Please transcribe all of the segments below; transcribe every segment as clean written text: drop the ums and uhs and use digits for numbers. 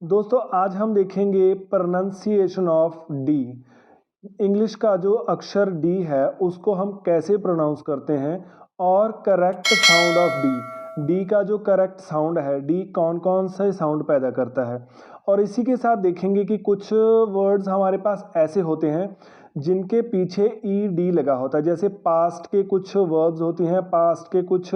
दोस्तों आज हम देखेंगे प्रोनाउंसिएशन ऑफ डी। इंग्लिश का जो अक्षर डी है उसको हम कैसे प्रोनाउंस करते हैं और correct sound of D. D का जो करेक्ट साउंड है, डी कौन कौन से साउंड पैदा करता है। और इसी के साथ देखेंगे कि कुछ वर्ड्स हमारे पास ऐसे होते हैं जिनके पीछे ई डी लगा होता है। जैसे पास्ट के कुछ वर्ब्स होती हैं, पास्ट के कुछ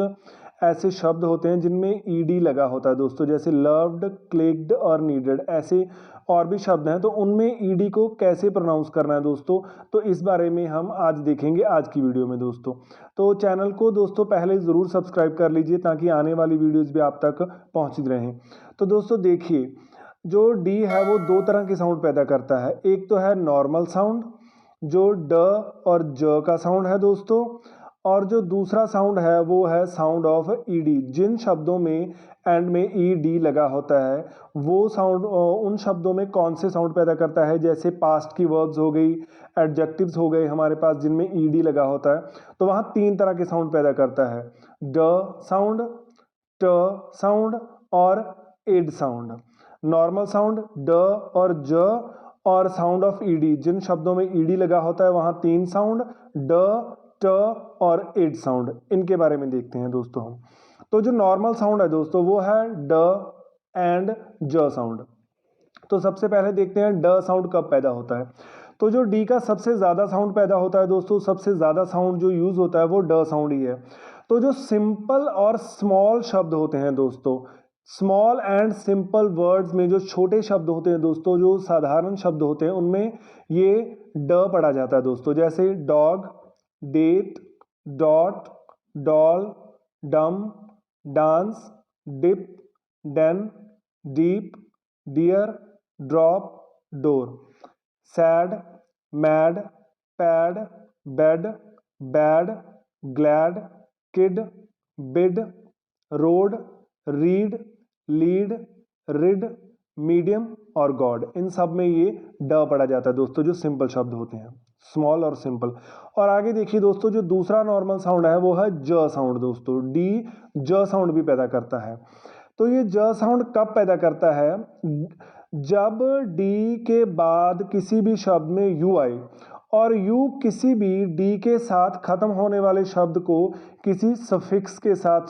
ऐसे शब्द होते हैं जिनमें ईडी लगा होता है दोस्तों, जैसे लव्ड, क्लिक्ड और नीडेड। ऐसे और भी शब्द हैं, तो उनमें ईडी को कैसे प्रोनाउंस करना है दोस्तों, तो इस बारे में हम आज देखेंगे आज की वीडियो में दोस्तों। तो चैनल को दोस्तों पहले ज़रूर सब्सक्राइब कर लीजिए ताकि आने वाली वीडियोज़ भी आप तक पहुँच रहें। तो दोस्तों देखिए, जो डी है वो दो तरह के साउंड पैदा करता है। एक तो है नॉर्मल साउंड जो ड और ज का साउंड है दोस्तों, और जो दूसरा साउंड है वो है साउंड ऑफ ईडी। जिन शब्दों में एंड में ई डी लगा होता है वो साउंड उन शब्दों में कौन से साउंड पैदा करता है। जैसे पास्ट की वर्ब्स हो गई, एडजेक्टिव्स हो गए हमारे पास जिनमें ई डी लगा होता है, तो वहाँ तीन तरह के साउंड पैदा करता है, ड साउंड, ट साउंड और एड साउंड। नॉर्मल साउंड ड और ज और साउंड ऑफ ईडी, जिन शब्दों में ईडी लगा होता है वहाँ तीन साउंड, ड, ट और एड साउंड। इनके बारे में देखते हैं दोस्तों हम। तो जो नॉर्मल साउंड है दोस्तों वो है ड एंड ज साउंड। तो सबसे पहले देखते हैं ड साउंड कब पैदा होता है। तो जो डी का सबसे ज़्यादा साउंड पैदा होता है दोस्तों, सबसे ज़्यादा साउंड जो यूज़ होता है वो ड साउंड ही है। तो जो सिंपल और स्मॉल शब्द होते हैं दोस्तों, स्मॉल एंड सिंपल वर्ड्स में जो छोटे शब्द होते हैं दोस्तों, जो साधारण शब्द होते हैं उनमें ये ड पढ़ा जाता है दोस्तों। जैसे dog, date, dot, doll, dumb, dance, dip, den, deep, dear, drop, door, sad, mad, pad, bed, bad, glad, kid, bid, road, read, lead, rid, medium और गॉड। इन सब में ये ड पढ़ा जाता है दोस्तों, जो सिंपल शब्द होते हैं, स्मॉल और सिंपल। और आगे देखिए दोस्तों, जो दूसरा नॉर्मल साउंड है वो है ज साउंड दोस्तों। डी ज साउंड भी पैदा करता है। तो ये ज साउंड कब पैदा करता है, जब डी के बाद किसी भी शब्द में यू आए और यू किसी भी डी के साथ खत्म होने वाले शब्द को किसी सफिक्स के साथ,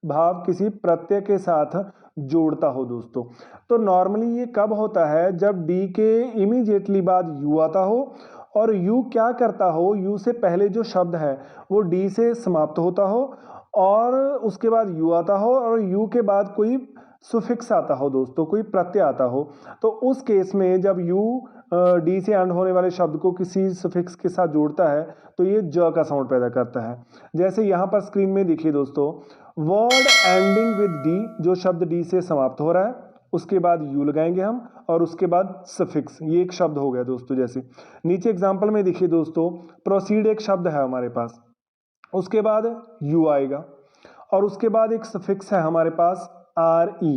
भाव किसी प्रत्यय के साथ जोड़ता हो दोस्तों। तो नॉर्मली ये कब होता है, जब डी के इमीडिएटली बाद यू आता हो और यू क्या करता हो, यू से पहले जो शब्द है वो डी से समाप्त होता हो और उसके बाद यू आता हो और यू के बाद कोई सुफिक्स आता हो दोस्तों, कोई प्रत्यय आता हो। तो उस केस में जब यू डी से एंड होने वाले शब्द को किसी सुफिक्स के साथ जोड़ता है तो ये ज का साउंड पैदा करता है। जैसे यहाँ पर स्क्रीन में देखिए दोस्तों, वर्ड एंडिंग विद डी, जो शब्द डी से समाप्त हो रहा है उसके बाद यू लगाएंगे हम और उसके बाद सफिक्स, ये एक शब्द हो गया दोस्तों। जैसे नीचे एग्जांपल में देखिए दोस्तों, प्रोसीड एक शब्द है हमारे पास, उसके बाद यू आएगा और उसके बाद एक सफिक्स है हमारे पास आर ई।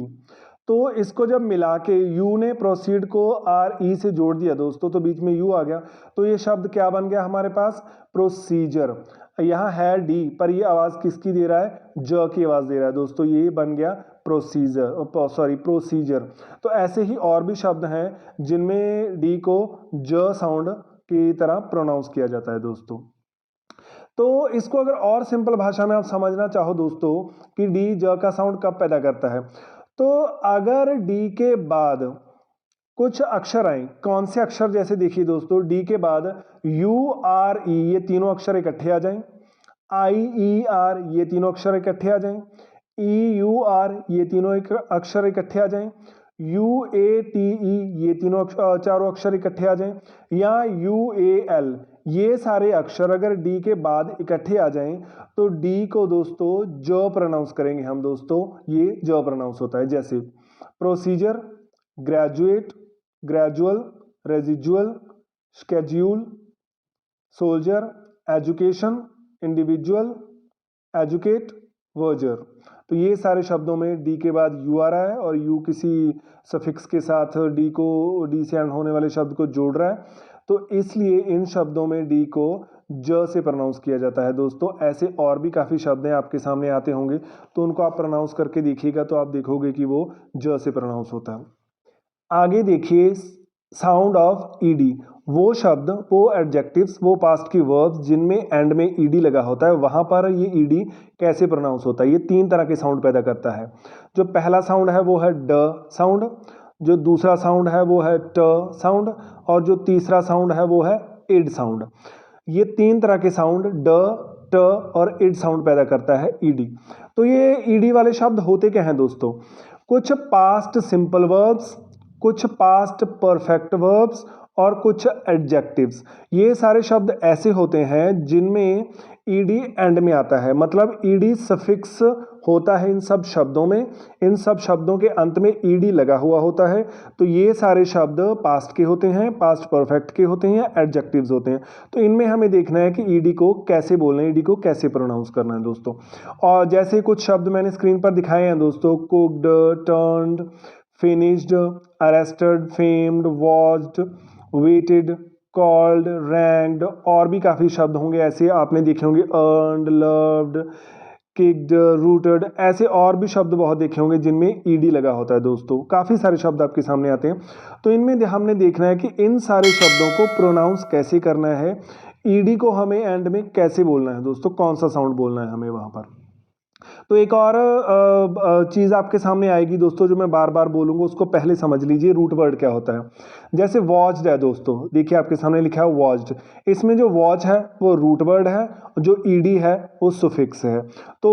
तो इसको जब मिला के यू ने प्रोसीड को आर ई से जोड़ दिया दोस्तों, तो बीच में यू आ गया, तो ये शब्द क्या बन गया हमारे पास, प्रोसीजर। यहाँ है डी पर ये आवाज़ किसकी दे रहा है, ज की आवाज़ दे रहा है दोस्तों, ये बन गया प्रोसीजर। तो ऐसे ही और भी शब्द हैं जिनमें डी को ज साउंड की तरह प्रोनाउंस किया जाता है दोस्तों। तो इसको अगर और सिंपल भाषा में आप समझना चाहो दोस्तों कि डी ज का साउंड कब पैदा करता है, तो अगर डी के बाद कुछ अक्षर आए, कौन से अक्षर, जैसे देखिए दोस्तों, डी के बाद यू आर ई ये तीनों अक्षर इकट्ठे आ जाएं, आई ई आर ये तीनों अक्षर इकट्ठे आ जाएं, ई यू आर ये तीनों अक्षर इकट्ठे आ जाएं, यू ए टी ई ये तीनों चारों अक्षर इकट्ठे आ जाएं, या यू ए एल ये सारे अक्षर अगर डी के बाद इकट्ठे आ जाएं तो डी को दोस्तों ज प्रोनाउंस करेंगे हम दोस्तों, ये ज प्रोनाउंस होता है। जैसे procedure, graduate, gradual, residual, schedule, soldier, education, individual, educate, verdure. तो ये सारे शब्दों में डी के बाद यू आ रहा है और यू किसी सफिक्स के साथ डी से एंड होने वाले शब्द को जोड़ रहा है, तो इसलिए इन शब्दों में डी को ज से प्रोनाउंस किया जाता है दोस्तों। ऐसे और भी काफ़ी शब्द हैं आपके सामने आते होंगे, तो उनको आप प्रोनाउंस करके देखिएगा तो आप देखोगे कि वो ज से प्रोनाउंस होता है। आगे देखिए साउंड ऑफ ईडी, वो शब्द, वो एडजेक्टिव्स, वो पास्ट की वर्ब्स जिनमें एंड में ईडी लगा होता है, वहां पर ये ईडी कैसे प्रोनाउंस होता है। ये तीन तरह के साउंड पैदा करता है। जो पहला साउंड है वो है ड साउंड, जो दूसरा साउंड है वो है ट साउंड, और जो तीसरा साउंड है वो है इड साउंड। ये तीन तरह के साउंड ड, ट और इड साउंड पैदा करता है ईडी। तो ये ईडी वाले शब्द होते क्या हैं दोस्तों? कुछ पास्ट सिंपल वर्ब्स, कुछ पास्ट परफेक्ट वर्ब्स और कुछ एडजेक्टिव्स। ये सारे शब्द ऐसे होते हैं जिनमें ईडी एंड में आता है, मतलब ईडी सफिक्स होता है इन सब शब्दों में, इन सब शब्दों के अंत में ईडी लगा हुआ होता है। तो ये सारे शब्द पास्ट के होते हैं, पास्ट परफेक्ट के होते हैं, एडजेक्टिव्स होते हैं। तो इनमें हमें देखना है कि ईडी को कैसे बोलना है, ईडी को कैसे प्रोनाउंस करना है दोस्तों। और जैसे कुछ शब्द मैंने स्क्रीन पर दिखाए हैं दोस्तों, cooked, turned, finished, arrested, famed, watched, waited, called, ranked, और भी काफ़ी शब्द होंगे ऐसे आपने देखे होंगे, अर्नड, लव्ड, किक्ड, रूटेड, ऐसे और भी शब्द बहुत देखे होंगे जिनमें ईडी लगा होता है दोस्तों। काफ़ी सारे शब्द आपके सामने आते हैं। तो इनमें हमने देखना है कि इन सारे शब्दों को प्रोनाउंस कैसे करना है, ईडी को हमें एंड में कैसे बोलना है दोस्तों, कौन सा साउंड बोलना है हमें वहाँ पर। तो एक और चीज़ आपके सामने आएगी दोस्तों, जो मैं बार बार बोलूँगा उसको पहले समझ लीजिए, रूट वर्ड क्या होता है। जैसे वॉच्ड है दोस्तों, देखिए आपके सामने लिखा है वॉच्ड, इसमें जो वॉच है वो रूट वर्ड है, जो ईडी है वो सुफिक्स है। तो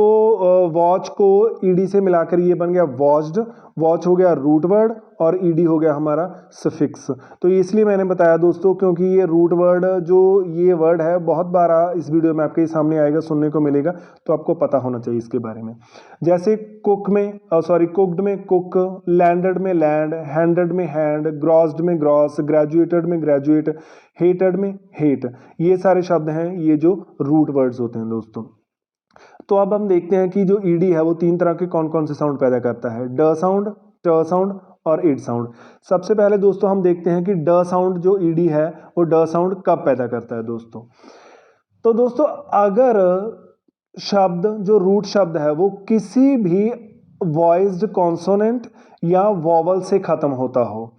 वॉच को ईडी से मिलाकर ये बन गया वॉच्ड, वॉच हो गया रूट वर्ड और ईडी हो गया हमारा सफिक्स। तो इसलिए मैंने बताया दोस्तों, क्योंकि ये रूट वर्ड जो ये वर्ड है बहुत बार इस वीडियो में आपके सामने आएगा, सुनने को मिलेगा, तो आपको पता होना चाहिए इसके बारे में। जैसे कुक में कुक्ड में कुक, लैंडेड में लैंड, हैंडेड में हैंड, ग्रॉस्ड में ग्रॉस, ग्रेजुएटेड में ग्रेजुएट, हेटेड में हेट, ये सारे शब्द हैं, ये जो रूट वर्ड्स होते हैं दोस्तों। तो अब हम देखते हैं कि जो ईडी है वो तीन तरह के कौन कौन से साउंड पैदा करता है, ड साउंड, ट साउंड और इड साउंड। सबसे पहले दोस्तों हम देखते हैं कि ड साउंड जो ईडी है वो ड साउंड कब पैदा करता है दोस्तों। तो दोस्तों अगर शब्द जो रूट शब्द है वो किसी भी वॉइस्ड कॉन्सोनेंट या वॉवल से खत्म होता हो,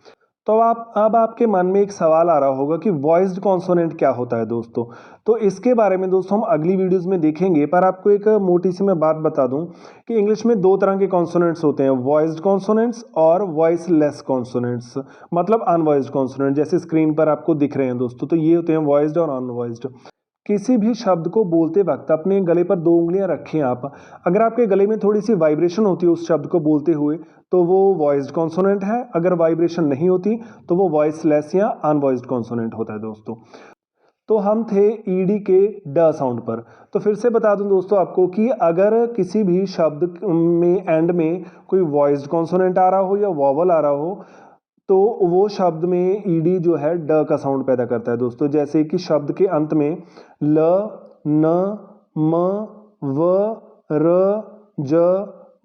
तो अब आपके मन में एक सवाल आ रहा होगा कि वॉइस्ड कॉन्सोनेंट क्या होता है दोस्तों। तो इसके बारे में दोस्तों हम अगली वीडियोस में देखेंगे, पर आपको एक मोटी सी मैं बात बता दूं कि इंग्लिश में दो तरह के कॉन्सोनेंट्स होते हैं, वॉइस्ड कॉन्सोनेंट्स और वॉइसलेस कॉन्सोनेंट्स, मतलब अनवॉइस्ड कॉन्सोनेंट, जैसे स्क्रीन पर आपको दिख रहे हैं दोस्तों। तो ये होते हैं वॉइस्ड और अनवॉइस्ड। किसी भी शब्द को बोलते वक्त अपने गले पर दो उंगलियां रखें आप, अगर आपके गले में थोड़ी सी वाइब्रेशन होती है उस शब्द को बोलते हुए तो वो वॉइस्ड कॉन्सोनेंट है, अगर वाइब्रेशन नहीं होती तो वो वॉइसलेस या अनवॉइस्ड कॉन्सोनेंट होता है दोस्तों। तो हम थे ईडी के ड साउंड पर। तो फिर से बता दूं दोस्तों आपको कि अगर किसी भी शब्द में एंड में कोई वॉइस्ड कॉन्सोनेंट आ रहा हो या वॉवल आ रहा हो तो वो शब्द में ईडी जो है ड का साउंड पैदा करता है दोस्तों। जैसे कि शब्द के अंत में ल, न, म, व, र, ज,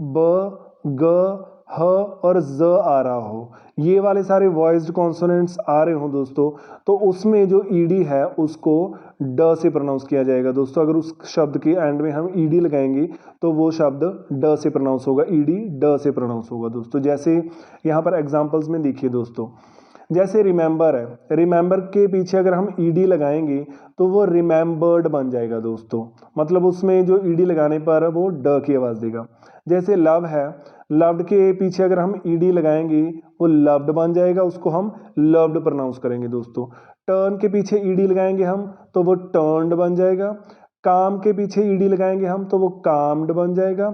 ब, ग, ह और ज आ रहा हो, ये वाले सारे वॉइस्ड कॉन्सोनेंट्स आ रहे हो दोस्तों, तो उसमें जो ईडी है उसको ड से प्रोनाउंस किया जाएगा दोस्तों। अगर उस शब्द के एंड में हम ईडी लगाएंगे तो वो शब्द ड से प्रोनाउंस होगा, ईडी ड से प्रोनाउंस होगा दोस्तों। जैसे यहाँ पर एग्जांपल्स में देखिए दोस्तों, जैसे रिमेंबर है, रिमेंबर के पीछे अगर हम ईडी लगाएंगे तो वो रिमेंबर्ड बन जाएगा दोस्तों, मतलब उसमें जो ईडी लगाने पर वो ड की आवाज़ देगा। जैसे लव है, लव्ड के पीछे अगर हम ईडी लगाएंगे वो लव्ड बन जाएगा, उसको हम लव्ड प्रोनाउंस करेंगे दोस्तों। टर्न के पीछे ईडी लगाएंगे हम तो वो टर्न्ड बन जाएगा। काम के पीछे ईडी लगाएंगे हम तो वो काम्ड बन जाएगा।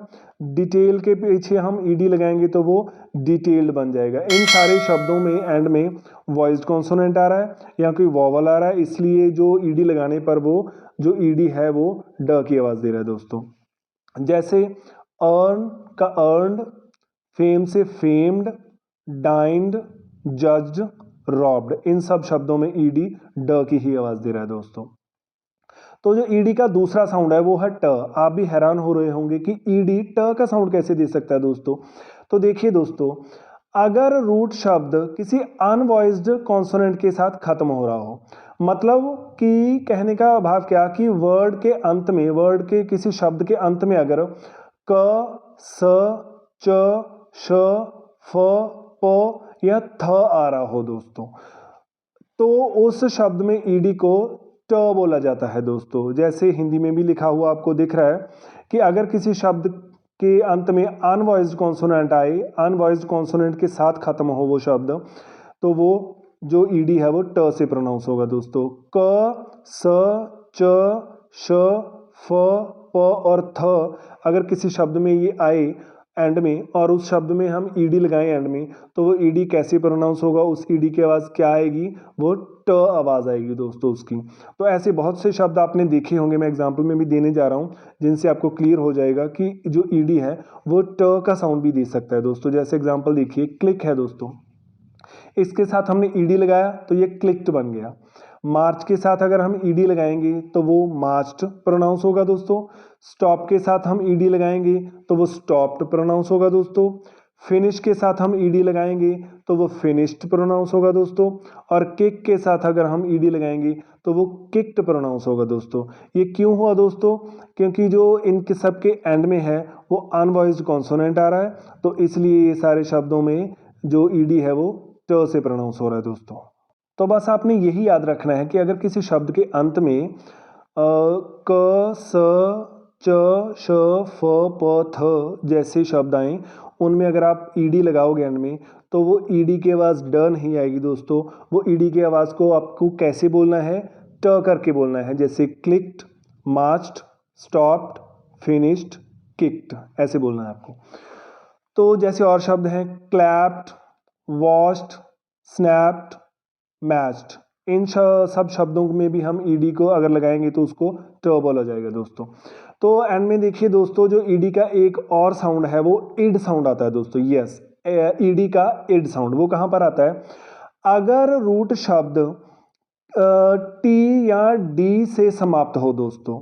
डिटेल के पीछे हम ईडी लगाएंगे तो वो डिटेल्ड बन जाएगा। इन सारे शब्दों में एंड में वॉइस्ड कॉन्सोनेंट आ रहा है या कोई वॉवल आ रहा है, इसलिए जो ईडी लगाने पर वो जो ईडी है वो ड की आवाज़ दे रहा है दोस्तों। जैसे अर्न का अर्नड, फेम से फेम्ड, डाइंड, जज्ड, रॉब्ड, इन सब शब्दों में ईडी ड की ही आवाज़ दे रहा है दोस्तों। तो जो ईडी का दूसरा साउंड है वो है ट। आप भी हैरान हो रहे होंगे कि ईडी ट का साउंड कैसे दे सकता है दोस्तों। तो देखिए दोस्तों, अगर रूट शब्द किसी अनवॉइस्ड कॉन्सोनेंट के साथ खत्म हो रहा हो, मतलब कि कहने का भाव क्या कि वर्ड के अंत में, वर्ड के किसी शब्द के अंत में अगर क, स, च, श, फ, प या थ आ रहा हो दोस्तों, तो उस शब्द में ईडी को ट बोला जाता है दोस्तों। जैसे हिंदी में भी लिखा हुआ आपको दिख रहा है कि अगर किसी शब्द के अंत में अनवॉइस्ड कॉन्सोनेंट आए, अनवॉइस्ड कॉन्सोनेंट के साथ खत्म हो वो शब्द, तो वो जो ईडी है वो ट से प्रोनाउंस होगा दोस्तों। क, स, च, श, फ, प और थ अगर किसी शब्द में ये आए एंड में और उस शब्द में हम ईडी लगाएं एंड में, तो वो ईडी कैसे प्रोनाउंस होगा, उस ईडी की आवाज़ क्या आएगी, वो ट आवाज़ आएगी दोस्तों उसकी। तो ऐसे बहुत से शब्द आपने देखे होंगे, मैं एग्जाम्पल में भी देने जा रहा हूँ, जिनसे आपको क्लियर हो जाएगा कि जो ईडी है वो ट का साउंड भी दे सकता है दोस्तों। जैसे एग्जाम्पल देखिए, क्लिक है दोस्तों, इसके साथ हमने ईडी लगाया तो ये क्लिक्ड बन गया। मार्च के साथ अगर हम ईडी लगाएंगे तो वो मार्च्ड प्रोनाउंस होगा दोस्तों। स्टॉप के साथ हम ईडी लगाएंगे तो वो स्टॉप्ड प्रोनाउंस होगा दोस्तों। फिनिश के साथ हम ईडी लगाएंगे तो वो फिनिश्ड प्रोनाउंस होगा दोस्तों। और किक के साथ अगर हम ईडी लगाएंगे तो वो किक्ड प्रोनाउंस होगा दोस्तों। ये क्यों हुआ दोस्तों? क्योंकि जो इनके सब के एंड में है वो अनवॉइस्ड कॉन्सोनेंट आ रहा है, तो इसलिए ये सारे शब्दों में जो ईडी है वो ट से प्रोनाउंस हो रहा है दोस्तों। तो बस आपने यही याद रखना है कि अगर किसी शब्द के अंत में क, स, च, श, फ, प, थ जैसे शब्द आए, उनमें अगर आप ईडी लगाओगे एंड में, तो वो ईडी की आवाज़ ड नहीं आएगी दोस्तों। वो ईडी की आवाज़ को आपको कैसे बोलना है? ट करके बोलना है। जैसे clicked, marched, stopped, finished, kicked, ऐसे बोलना है आपको। तो जैसे और शब्द हैं क्लैप्ड, वॉश्ड, स्नैप्ड, मैच्ड, इन सब शब्दों में भी हम ईडी को अगर लगाएंगे तो उसको ट बोला जाएगा दोस्तों। तो एंड में देखिए दोस्तों, जो ईडी का एक और साउंड है वो इड साउंड आता है दोस्तों। यस, ईडी का इड साउंड वो कहाँ पर आता है? अगर रूट शब्द टी या डी से समाप्त हो दोस्तों।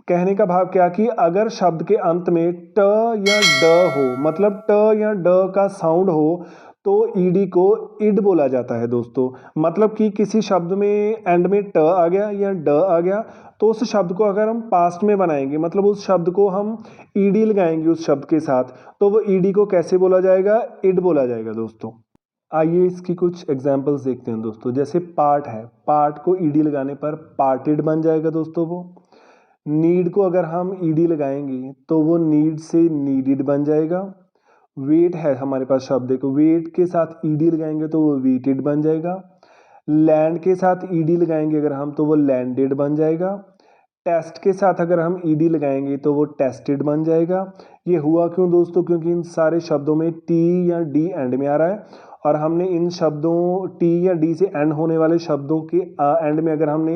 कहने का भाव क्या कि अगर शब्द के अंत में ट या ड हो, मतलब ट या ड का साउंड हो, तो ईडी को इड बोला जाता है दोस्तों। मतलब कि किसी शब्द में एंड में ट आ गया या ड आ गया, तो उस शब्द को अगर हम पास्ट में बनाएंगे, मतलब उस शब्द को हम ईडी लगाएंगे उस शब्द के साथ, तो वो ईडी को कैसे बोला जाएगा? इड बोला जाएगा दोस्तों। आइए इसकी कुछ एग्जाम्पल्स देखते हैं दोस्तों। जैसे पार्ट है, पार्ट को ईडी लगाने पर पार्टेड बन जाएगा दोस्तों वो। नीड को अगर हम ईडी लगाएंगे तो वो नीड से नीडिड बन जाएगा। वेट है हमारे पास शब्द, एक वेट के साथ ईडी लगाएंगे तो वो वेटेड बन जाएगा। लैंड के साथ ईडी लगाएंगे अगर हम, तो वो लैंडेड बन जाएगा। टेस्ट के साथ अगर हम ईडी लगाएंगे तो वो टेस्टेड बन जाएगा। ये हुआ क्यों दोस्तों? क्योंकि इन सारे शब्दों में टी या डी एंड में आ रहा है, और हमने इन शब्दों टी या डी से एंड होने वाले शब्दों के एंड में अगर हमने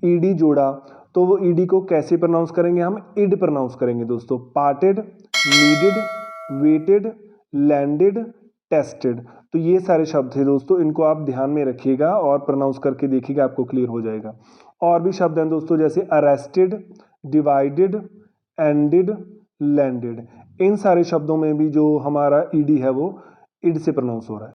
ईडी जोड़ा, तो वो ईडी को कैसे प्रोनाउंस करेंगे? हम इड प्रोनाउंस करेंगे दोस्तों। Parted, needed, waited, landed, tested. तो ये सारे शब्द थे दोस्तों, इनको आप ध्यान में रखिएगा और प्रोनाउंस करके देखिएगा, आपको क्लियर हो जाएगा। और भी शब्द हैं दोस्तों, जैसे अरेस्टेड, डिवाइडेड, एंडेड, लैंडेड। इन सारे शब्दों में भी जो हमारा ईडी है वो इड से प्रोनाउंस हो रहा है।